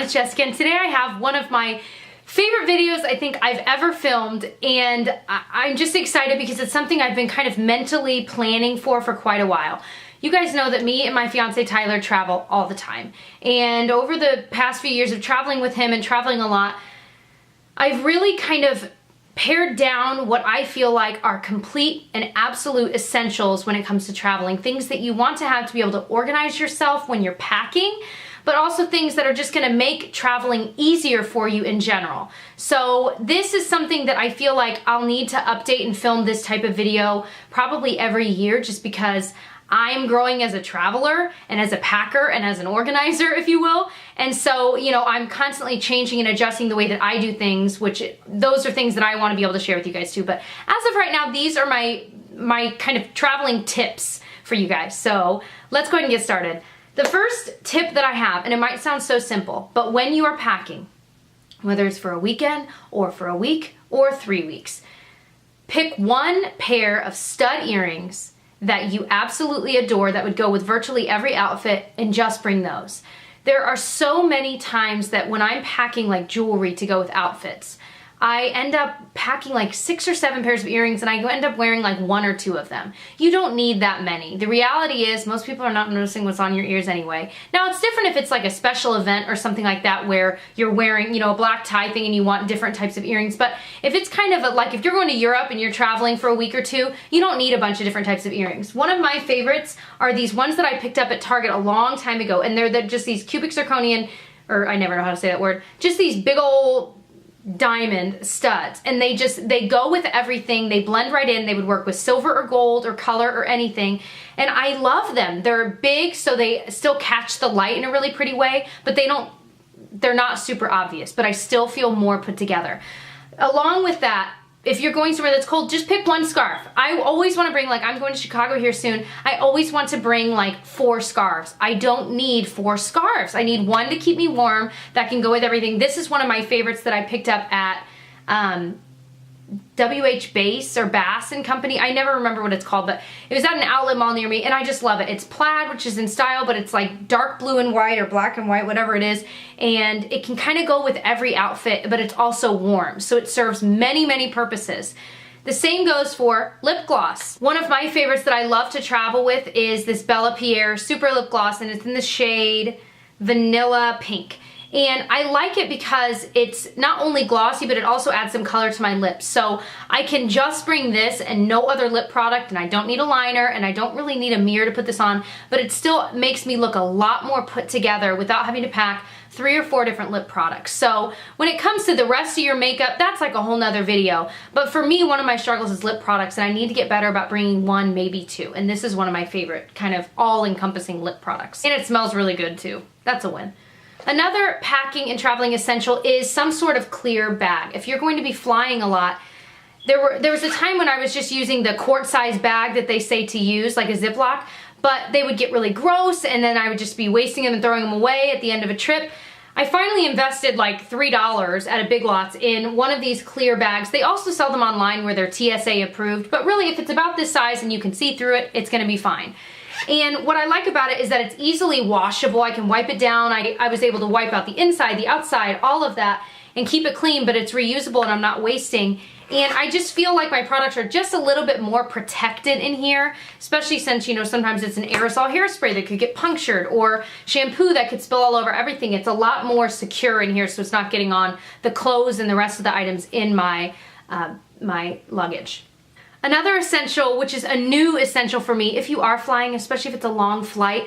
it's Jessica, and today I have one of my favorite videos I think I've ever filmed, and I'm just excited because it's something I've been kind of mentally planning for quite a while. You guys know that me and my fiance Tyler travel all the time, and over the past few years of traveling with him and traveling a lot, I've really kind of pared down what I feel like are complete and absolute essentials when it comes to traveling. Things that you want to have to be able to organize yourself when you're packing, but also things that are just gonna make traveling easier for you in general. So this is something that I feel like I'll need to update and film this type of video probably every year, just because I'm growing as a traveler and as a packer and as an organizer, if you will. And so, you know, I'm constantly changing and adjusting the way that I do things, which those are things that I want to be able to share with you guys too. But as of right now, these are my kind of traveling tips for you guys. So let's go ahead and get started. The first tip that I have, and it might sound so simple, but when you are packing, whether it's for a weekend or for a week or 3 weeks, pick one pair of stud earrings that you absolutely adore that would go with virtually every outfit, and just bring those. There are so many times that when I'm packing like jewelry to go with outfits, I end up packing like 6 or 7 pairs of earrings, and I end up wearing like 1 or 2 of them. You don't need that many. The reality is most people are not noticing what's on your ears anyway. Now it's different if it's like a special event or something like that where you're wearing, you know, a black tie thing and you want different types of earrings. But if it's kind of like if you're going to Europe and you're traveling for a week or 2, you don't need a bunch of different types of earrings. One of my favorites are these ones that I picked up at Target a long time ago, and they're just these cubic zirconian, or I never know how to say that word, just these big old diamond studs, and they go with everything. They blend right in. They would work with silver or gold or color or anything, and I love them. They're big, so they still catch the light in a really pretty way, but they're not super obvious, but I still feel more put together. Along with that, if you're going somewhere that's cold, just pick one scarf. I always want to bring, like, I'm going to Chicago here soon. I always want to bring like 4 scarves. I don't need 4 scarves. I need one to keep me warm that can go with everything. This is one of my favorites that I picked up at WH Base or Bass and Company. I never remember what it's called, but it was at an outlet mall near me, and I just love it. It's plaid, which is in style, but it's like dark blue and white or black and white, whatever it is, and it can kind of go with every outfit, but it's also warm, so it serves many, many purposes. The same goes for lip gloss. One of my favorites that I love to travel with is this Bella Pierre Super Lip Gloss, and it's in the shade Vanilla Pink. And I like it because it's not only glossy, but it also adds some color to my lips. So I can just bring this and no other lip product, and I don't need a liner, and I don't really need a mirror to put this on, but it still makes me look a lot more put together without having to pack 3 or 4 different lip products. So when it comes to the rest of your makeup, that's like a whole nother video. But for me, one of my struggles is lip products, and I need to get better about bringing 1, maybe 2. And this is one of my favorite kind of all-encompassing lip products. And it smells really good too. That's a win. Another packing and traveling essential is some sort of clear bag. If you're going to be flying a lot, there was a time when I was just using the quart size bag that they say to use, like a Ziploc, but they would get really gross, and then I would just be wasting them and throwing them away at the end of a trip. I finally invested like $3 at a Big Lots in one of these clear bags. They also sell them online where they're TSA approved, but really if it's about this size and you can see through it, it's gonna be fine. And what I like about it is that it's easily washable. I can wipe it down. I was able to wipe out the inside, the outside, all of that, and keep it clean, but it's reusable and I'm not wasting. And I just feel like my products are just a little bit more protected in here, especially since, you know, sometimes it's an aerosol hairspray that could get punctured, or shampoo that could spill all over everything. It's a lot more secure in here, so it's not getting on the clothes and the rest of the items in my luggage. Another essential, which is a new essential for me, if you are flying, especially if it's a long flight,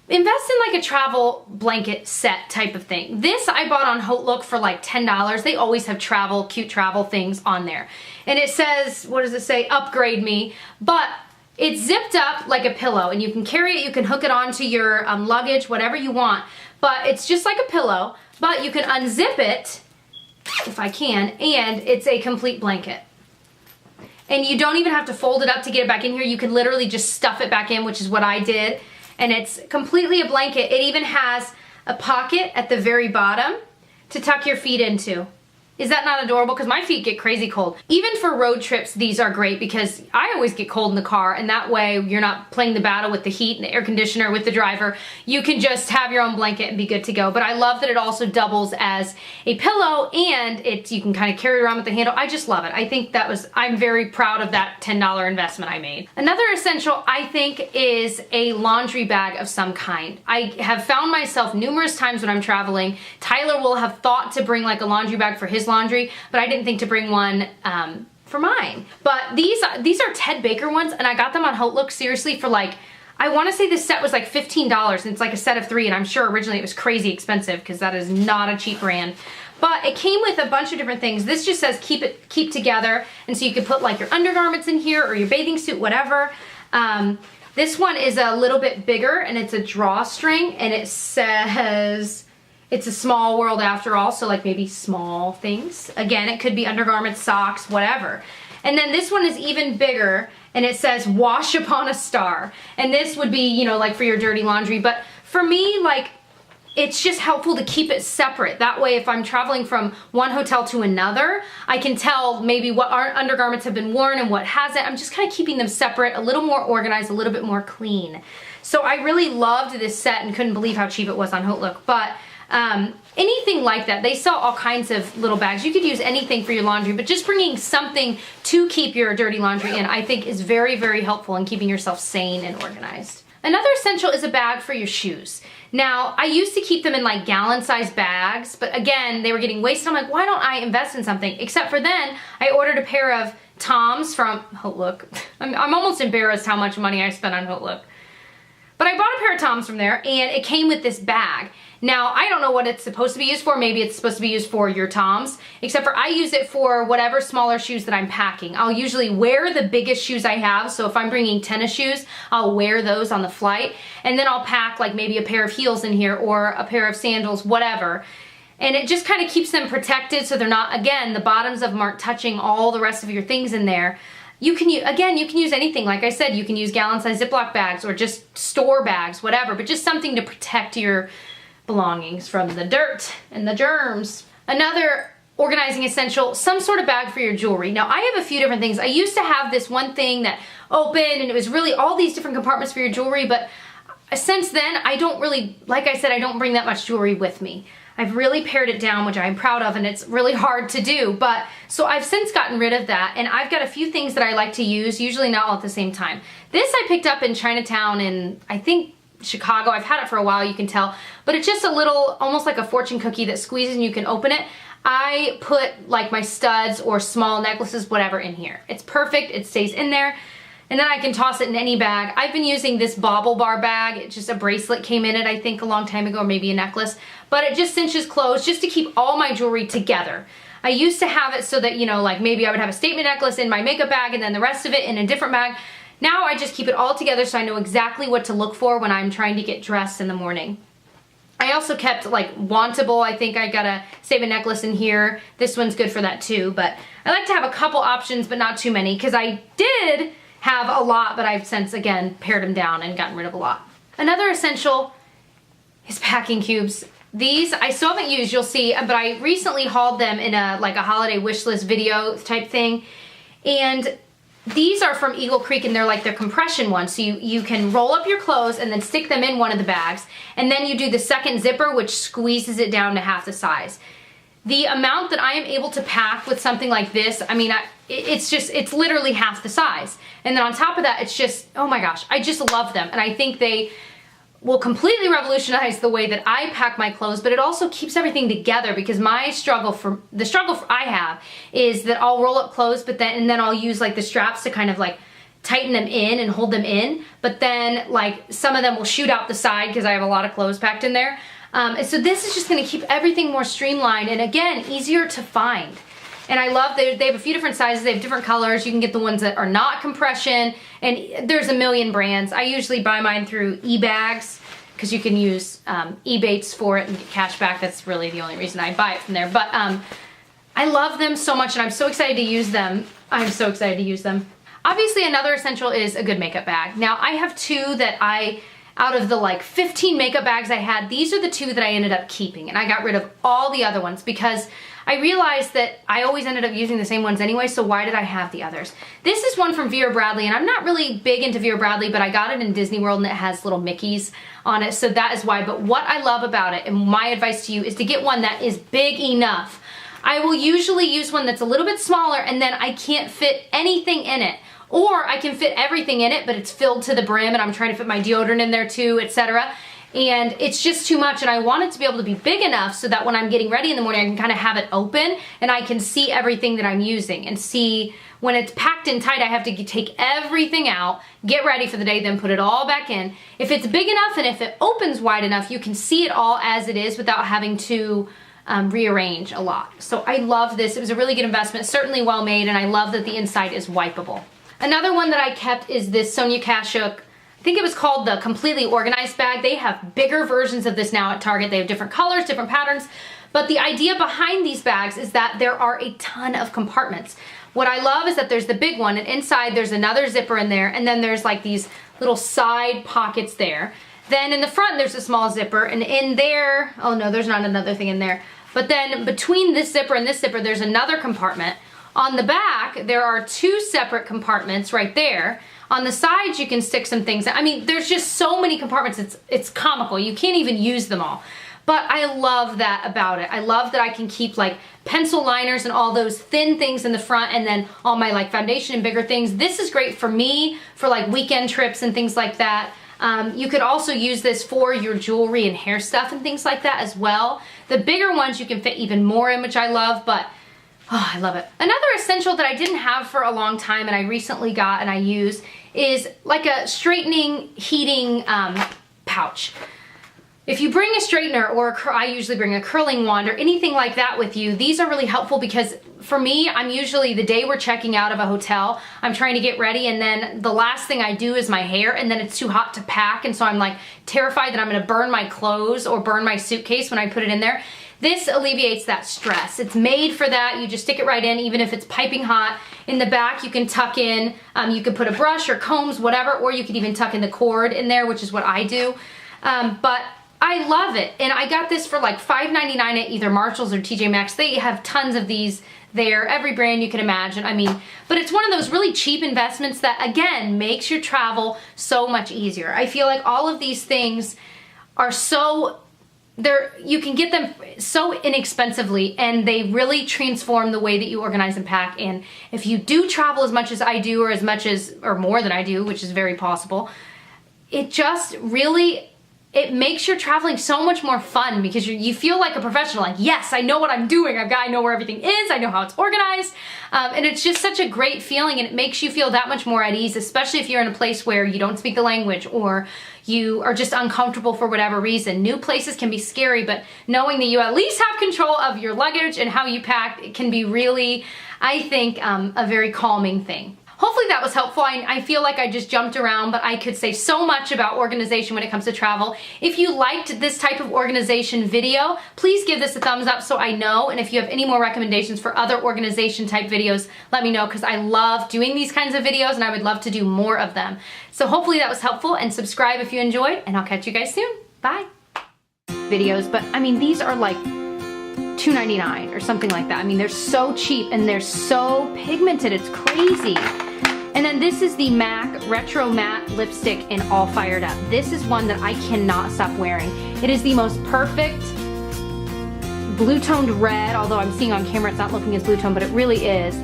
invest in like a travel blanket set type of thing. This I bought on HauteLook for like $10. They always have cute travel things on there. And it says, what does it say? Upgrade me. But it's zipped up like a pillow, and you can carry it, you can hook it onto your luggage, whatever you want. But it's just like a pillow, but you can unzip it, if I can, and it's a complete blanket. And you don't even have to fold it up to get it back in here. You can literally just stuff it back in, which is what I did. And it's completely a blanket. It even has a pocket at the very bottom to tuck your feet into. Is that not adorable? Because my feet get crazy cold. Even for road trips, these are great because I always get cold in the car, and that way you're not playing the battle with the heat and the air conditioner with the driver. You can just have your own blanket and be good to go. But I love that it also doubles as a pillow, and you can kind of carry it around with the handle. I just love it. I think I'm very proud of that $10 investment I made. Another essential, I think, is a laundry bag of some kind. I have found myself numerous times when I'm traveling, Tyler will have thought to bring like a laundry bag for his laundry, but I didn't think to bring one for mine. But these are Ted Baker ones, and I got them on HauteLook seriously for like, I want to say this set was like $15, and it's like a set of 3, and I'm sure originally it was crazy expensive because that is not a cheap brand. But it came with a bunch of different things. This just says keep together, and so you could put like your undergarments in here or your bathing suit, whatever. This one is a little bit bigger, and it's a drawstring, and it says it's a small world after all, so like maybe small things. Again, it could be undergarments, socks, whatever. And then this one is even bigger, and it says wash upon a star. And this would be, you know, like for your dirty laundry. But for me, like, it's just helpful to keep it separate. That way, if I'm traveling from one hotel to another, I can tell maybe what undergarments have been worn and what hasn't. I'm just kind of keeping them separate, a little more organized, a little bit more clean. So I really loved this set and couldn't believe how cheap it was on HauteLook. But anything like that, they sell all kinds of little bags. You could use anything for your laundry, but just bringing something to keep your dirty laundry in, I think is very, very helpful in keeping yourself sane and organized. Another essential is a bag for your shoes. Now, I used to keep them in like gallon-sized bags, but again, they were getting wasted. I'm like, why don't I invest in something? Except for then, I ordered a pair of Toms from HauteLook. I'm almost embarrassed how much money I spent on HauteLook. But I bought a pair of Toms from there, and it came with this bag. Now, I don't know what it's supposed to be used for. Maybe it's supposed to be used for your Toms, except for I use it for whatever smaller shoes that I'm packing. I'll usually wear the biggest shoes I have, so if I'm bringing tennis shoes, I'll wear those on the flight, and then I'll pack like maybe a pair of heels in here or a pair of sandals, whatever. And it just kind of keeps them protected so they're not, again, the bottoms of them aren't touching all the rest of your things in there. You can use, again, you can use anything. Like I said, you can use gallon-sized Ziploc bags or just store bags, whatever, but just something to protect your belongings from the dirt and the germs. Another organizing essential, some sort of bag for your jewelry. Now, I have a few different things. I used to have this one thing that opened, and it was really all these different compartments for your jewelry, but since then, I don't really, like I said, I don't bring that much jewelry with me. I've really pared it down, which I'm proud of, and it's really hard to do. But so I've since gotten rid of that, and I've got a few things that I like to use, usually not all at the same time. This I picked up in Chinatown in, I think, Chicago. I've had it for a while, you can tell, but it's just a little, almost like a fortune cookie that squeezes and you can open it. I put like my studs or small necklaces, whatever, in here. It's perfect, it stays in there. And then I can toss it in any bag. I've been using this Bauble Bar bag. It's just a bracelet came in it, I think, a long time ago, or maybe a necklace. But it just cinches closed just to keep all my jewelry together. I used to have it so that, you know, like maybe I would have a statement necklace in my makeup bag and then the rest of it in a different bag. Now I just keep it all together so I know exactly what to look for when I'm trying to get dressed in the morning. I also kept like Wantable. I think I got a statement necklace in here. This one's good for that too. But I like to have a couple options, but not too many, because I did have a lot, but I've since, again, pared them down and gotten rid of a lot. Another essential is packing cubes. These I still haven't used, you'll see, but I recently hauled them in a like a holiday wish list video type thing. And these are from Eagle Creek, and they're like their compression ones. So you can roll up your clothes and then stick them in one of the bags. And then you do the second zipper, which squeezes it down to half the size. The amount that I am able to pack with something like this, I mean, it's literally half the size. And then on top of that, it's just, oh my gosh, I just love them. And I think they will completely revolutionize the way that I pack my clothes, but it also keeps everything together, because my struggle I have is that I'll roll up clothes, but then I'll use like the straps to kind of like tighten them in and hold them in. But then like some of them will shoot out the side because I have a lot of clothes packed in there. And so this is just gonna keep everything more streamlined and, again, easier to find. And I love they have a few different sizes, they have different colors. You can get the ones that are not compression, and there's a million brands. I usually buy mine through eBags because you can use Ebates for it and get cash back. That's really the only reason I buy it from there. But I love them so much, and I'm so excited to use them. I'm so excited to use them. Obviously, another essential is a good makeup bag. Now, I have two that out of the like 15 makeup bags I had, these are the two that I ended up keeping, and I got rid of all the other ones because I realized that I always ended up using the same ones anyway, so why did I have the others? This is one from Vera Bradley, and I'm not really big into Vera Bradley, but I got it in Disney World and it has little Mickeys on it, so that is why. But what I love about it, and my advice to you, is to get one that is big enough. I will usually use one that's a little bit smaller and then I can't fit anything in it. Or I can fit everything in it, but it's filled to the brim and I'm trying to fit my deodorant in there too, etc. And it's just too much, and I want it to be able to be big enough so that when I'm getting ready in the morning, I can kind of have it open and I can see everything that I'm using and see when it's packed in tight. I have to take everything out, get ready for the day, then put it all back in. If it's big enough and if it opens wide enough, you can see it all as it is without having to rearrange a lot. So I love this. It was a really good investment, certainly well made, and I love that the inside is wipeable. Another one that I kept is this Sonia Kashuk, I think it was called the Completely Organized bag. They have bigger versions of this now at Target. They have different colors, different patterns, but the idea behind these bags is that there are a ton of compartments. What I love is that there's the big one, and inside there's another zipper in there, and then there's like these little side pockets there. Then in the front there's a small zipper, and in there, oh no, there's not another thing in there. But then between this zipper and this zipper, there's another compartment. On the back, there are two separate compartments right there. On the sides, you can stick some things. I mean, there's just so many compartments, it's comical. You can't even use them all. But I love that about it. I love that I can keep like pencil liners and all those thin things in the front, and then all my like foundation and bigger things. This is great for me, for like weekend trips and things like that. You could also use this for your jewelry and hair stuff and things like that as well. The bigger ones you can fit even more in, which I love, but oh, I love it. Another essential that I didn't have for a long time and I recently got and I use is like a straightening, heating pouch. If you bring a straightener, or I usually bring a curling wand or anything like that with you, these are really helpful because for me, I'm usually, the day we're checking out of a hotel, I'm trying to get ready, and then the last thing I do is my hair, and then it's too hot to pack, and so I'm like terrified that I'm gonna burn my clothes or burn my suitcase when I put it in there. This alleviates that stress. It's made for that. You just stick it right in, even if it's piping hot. In the back, you can tuck in, you can put a brush or combs, whatever, or you could even tuck in the cord in there, which is what I do. But I love it, and I got this for like $5.99 at either Marshalls or TJ Maxx. They have tons of these there, every brand you can imagine. I mean, but it's one of those really cheap investments that, again, makes your travel so much easier. I feel like all of these things are so, you can get them so inexpensively, and they really transform the way that you organize and pack. And if you do travel as much as I do, or as much as, or more than I do, which is very possible, it just really, it makes your traveling so much more fun because you feel like a professional, like, yes, I know what I'm doing. I know where everything is. I know how it's organized. And it's just such a great feeling, and it makes you feel that much more at ease, especially if you're in a place where you don't speak the language or you are just uncomfortable for whatever reason. New places can be scary, but knowing that you at least have control of your luggage and how you pack, it can be really, I think, a very calming thing. Hopefully that was helpful. I feel like I just jumped around, but I could say so much about organization when it comes to travel. If you liked this type of organization video, please give this a thumbs up so I know. And if you have any more recommendations for other organization type videos, let me know, because I love doing these kinds of videos and I would love to do more of them. So hopefully that was helpful, and subscribe if you enjoyed, and I'll catch you guys soon. Bye. Videos, but I mean, these are like $2.99 or something like that. I mean, they're so cheap and they're so pigmented, it's crazy. And then this is the MAC Retro Matte Lipstick in All Fired Up. This is one that I cannot stop wearing. It is the most perfect blue-toned red, although I'm seeing on camera it's not looking as blue-toned, but it really is.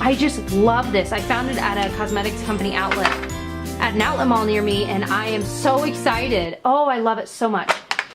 I just love this. I found it at a cosmetics company outlet, at an outlet mall near me, and I am so excited. Oh, I love it so much.